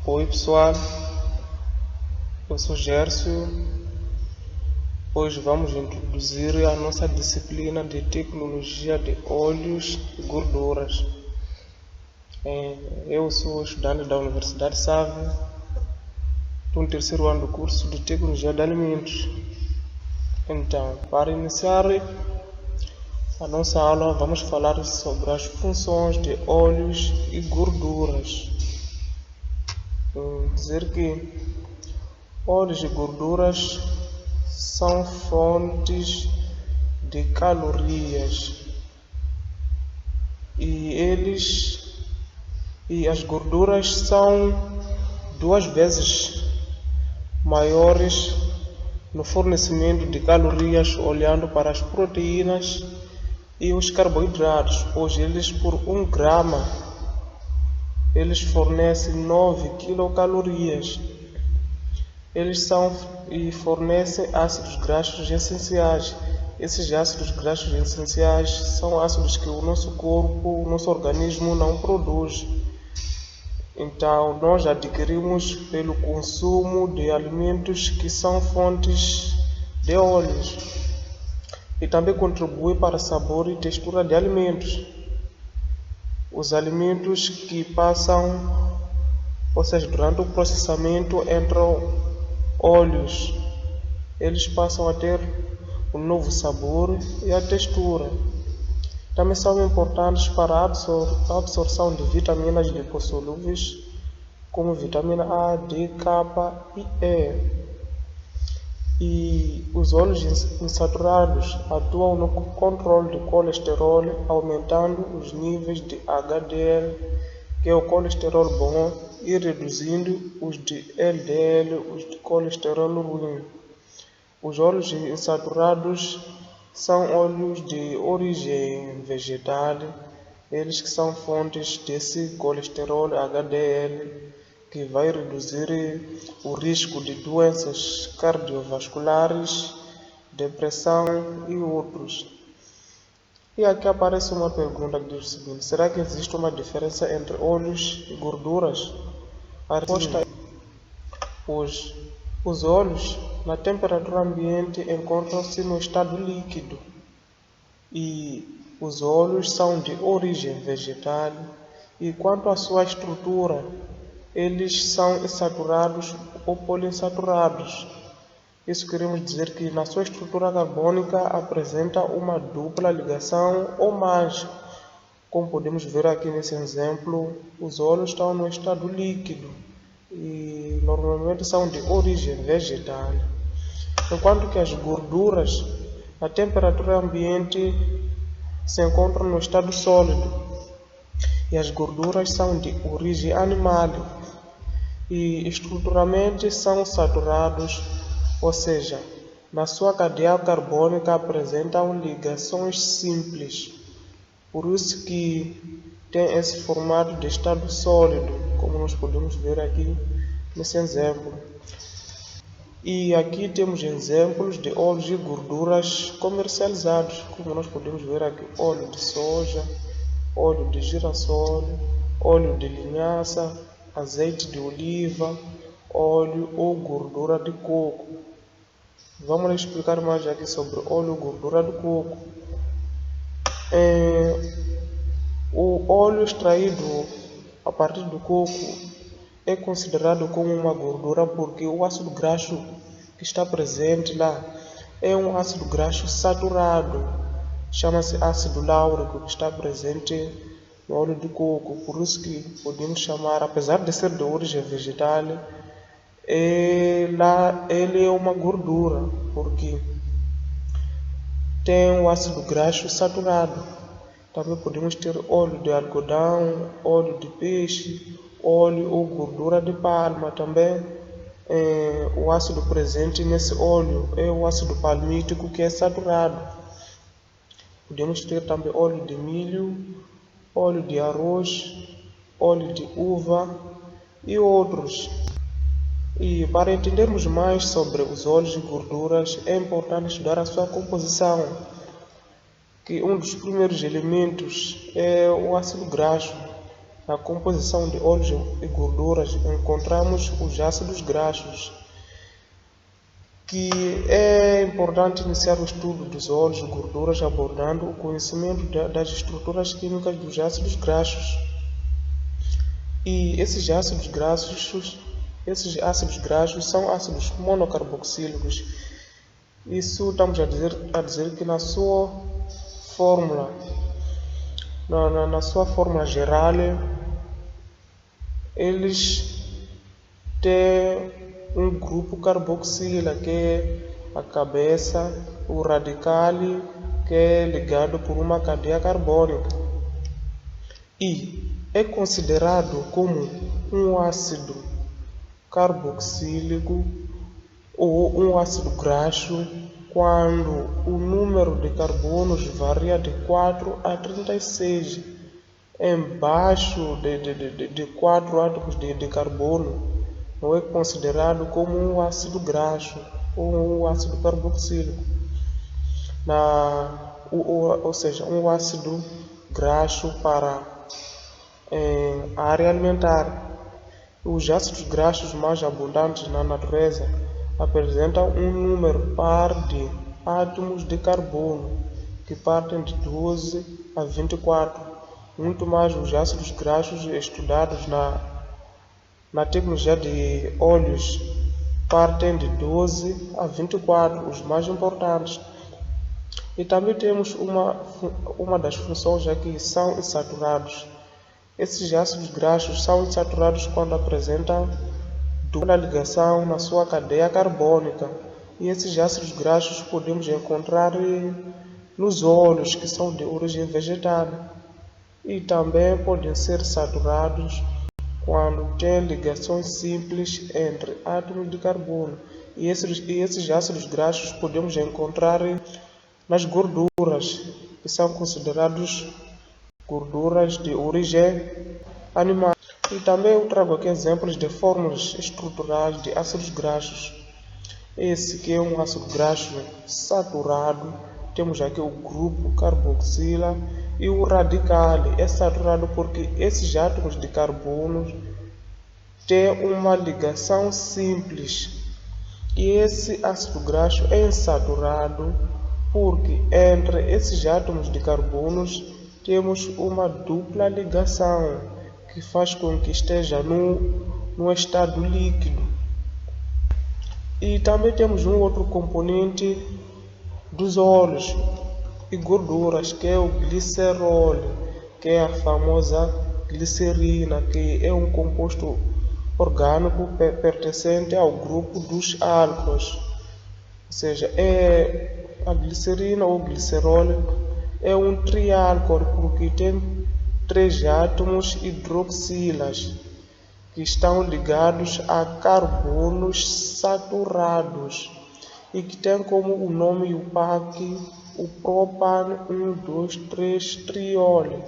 Oi pessoal, eu sou Gércio. Hoje vamos introduzir a nossa disciplina de tecnologia de óleos e gorduras. Eu sou estudante da Universidade Save, estou no terceiro ano do curso de tecnologia de alimentos. Então, para iniciar a nossa aula, vamos falar sobre as funções de óleos e gorduras. Dizer que óleos e gorduras são fontes de calorias e as gorduras são 2 vezes maiores no fornecimento de calorias olhando para as proteínas e os carboidratos, pois eles por 1 grama eles fornecem 9 quilocalorias. Eles fornecem ácidos graxos essenciais. Esses ácidos graxos essenciais são ácidos que o nosso corpo, o nosso organismo não produz. Então, nós adquirimos pelo consumo de alimentos que são fontes de óleos. E também contribui para sabor e textura de alimentos. Os alimentos que passam, ou seja, durante o processamento entram óleos, eles passam a ter um novo sabor e a textura. Também são importantes para a absorção de vitaminas lipossolúveis, como vitamina A, D, K e E. E os óleos insaturados atuam no controle do colesterol, aumentando os níveis de HDL, que é o colesterol bom, e reduzindo os de LDL, os de colesterol ruim. Os óleos insaturados são óleos de origem vegetal, eles que são fontes desse colesterol HDL, que vai reduzir o risco de doenças cardiovasculares, depressão e outros. E aqui aparece uma pergunta que diz o seguinte: será que existe uma diferença entre óleos e gorduras? A resposta é: os óleos na temperatura ambiente encontram-se no estado líquido e os óleos são de origem vegetal, e quanto à sua estrutura, eles são insaturados ou poliinsaturados. Isso queremos dizer que na sua estrutura carbônica apresenta uma dupla ligação ou mais. Como podemos ver aqui nesse exemplo, os óleos estão no estado líquido e normalmente são de origem vegetal, enquanto que as gorduras na temperatura ambiente se encontram no estado sólido e as gorduras são de origem animal e estruturalmente são saturados, ou seja, na sua cadeia carbônica apresentam ligações simples, por isso que tem esse formato de estado sólido, como nós podemos ver aqui nesse exemplo. E aqui temos exemplos de óleos e gorduras comercializados, como nós podemos ver aqui: óleo de soja, óleo de girassol, óleo de linhaça, azeite de oliva, óleo ou gordura de coco. Vamos explicar mais aqui sobre óleo ou gordura de coco. O óleo extraído a partir do coco é considerado como uma gordura porque o ácido graxo que está presente lá é um ácido graxo saturado, chama-se ácido láurico, que está presente no óleo de coco. Por isso que podemos chamar, apesar de ser de origem vegetal, ele é uma gordura, porque tem o ácido graxo saturado. Também podemos ter óleo de algodão, óleo de peixe, óleo ou gordura de palma. Também o ácido presente nesse óleo é o ácido palmítico, que é saturado. Podemos ter também óleo de milho, óleo de arroz, óleo de uva e outros. E para entendermos mais sobre os óleos e gorduras, é importante estudar a sua composição, que um dos primeiros elementos é o ácido graxo. Na composição de óleos e gorduras encontramos os ácidos graxos, que é importante iniciar o estudo dos óleos e gorduras abordando o conhecimento das estruturas químicas dos ácidos graxos. E esses ácidos graxos são ácidos monocarboxílicos. Isso estamos a dizer que na sua fórmula, na sua fórmula geral, eles têm um grupo carboxila, que é a cabeça, o radical, que é ligado por uma cadeia carbônica, e é considerado como um ácido carboxílico ou um ácido graxo quando o número de carbonos varia de 4 a 36. Embaixo de 4 átomos de carbono não é considerado como um ácido graxo ou um ácido carboxílico, ou seja, um ácido graxo para a área alimentar. Os ácidos graxos mais abundantes na natureza apresentam um número par de átomos de carbono que partem de 12 a 24, muito mais os ácidos graxos estudados na tecnologia de óleos partem de 12 a 24, os mais importantes. E também temos uma das funções aqui, são insaturados. Esses ácidos graxos são insaturados quando apresentam dupla ligação na sua cadeia carbônica. E esses ácidos graxos podemos encontrar nos óleos, que são de origem vegetal. E também podem ser saturados quando tem ligações simples entre átomos de carbono. E esses ácidos graxos podemos encontrar nas gorduras, que são considerados gorduras de origem animal. E também eu trago aqui exemplos de fórmulas estruturais de ácidos graxos. Esse que é um ácido graxo saturado, temos aqui o grupo carboxila, e o radical é saturado porque esses átomos de carbono têm uma ligação simples. E esse ácido graxo é insaturado porque entre esses átomos de carbono temos uma dupla ligação que faz com que esteja no estado líquido. E também temos um outro componente dos óleos e gorduras, que é o glicerol, que é a famosa glicerina, que é um composto orgânico pertencente ao grupo dos álcools. Ou seja, a glicerina ou glicerol é um triálcool porque tem 3 átomos hidroxilas que estão ligados a carbonos saturados e que tem como o nome UPAC o propan 1,2,3-triol.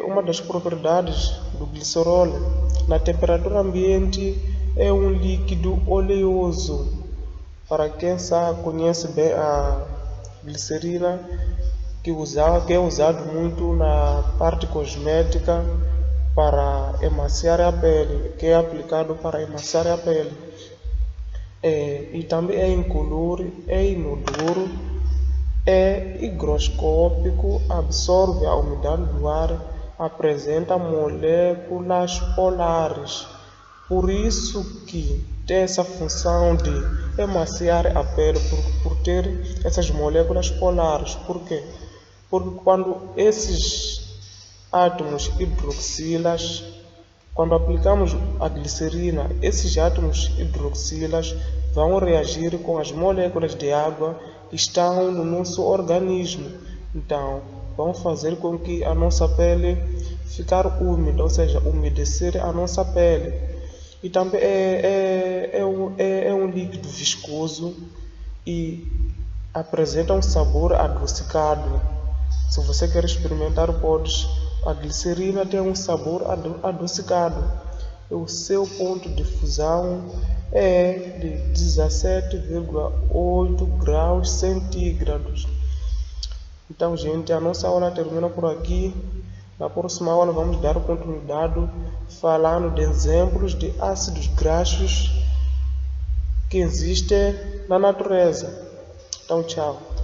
Uma das propriedades do glicerol na temperatura ambiente é um líquido oleoso. Para quem conhece bem a glicerina, que é usado muito na parte cosmética para emaciar a pele, que é aplicado para emaciar a pele. E também é incolor, é inodoro, é higroscópico, absorve a umidade do ar, apresenta moléculas polares. Por isso que tem essa função de emaciar a pele, por ter essas moléculas polares. Por quê? Porque quando esses átomos hidroxilas, quando aplicamos a glicerina, esses átomos hidroxilas vão reagir com as moléculas de água que estão no nosso organismo. Então, vão fazer com que a nossa pele ficar úmida, ou seja, umedecer a nossa pele. E também é um líquido viscoso e apresenta um sabor adocicado. Se você quer experimentar, podes. A glicerina tem um sabor adocicado. O seu ponto de fusão é de 17,8 graus centígrados. Então, gente, a nossa aula termina por aqui. Na próxima aula vamos dar continuidade falando de exemplos de ácidos graxos que existem na natureza. Então, tchau.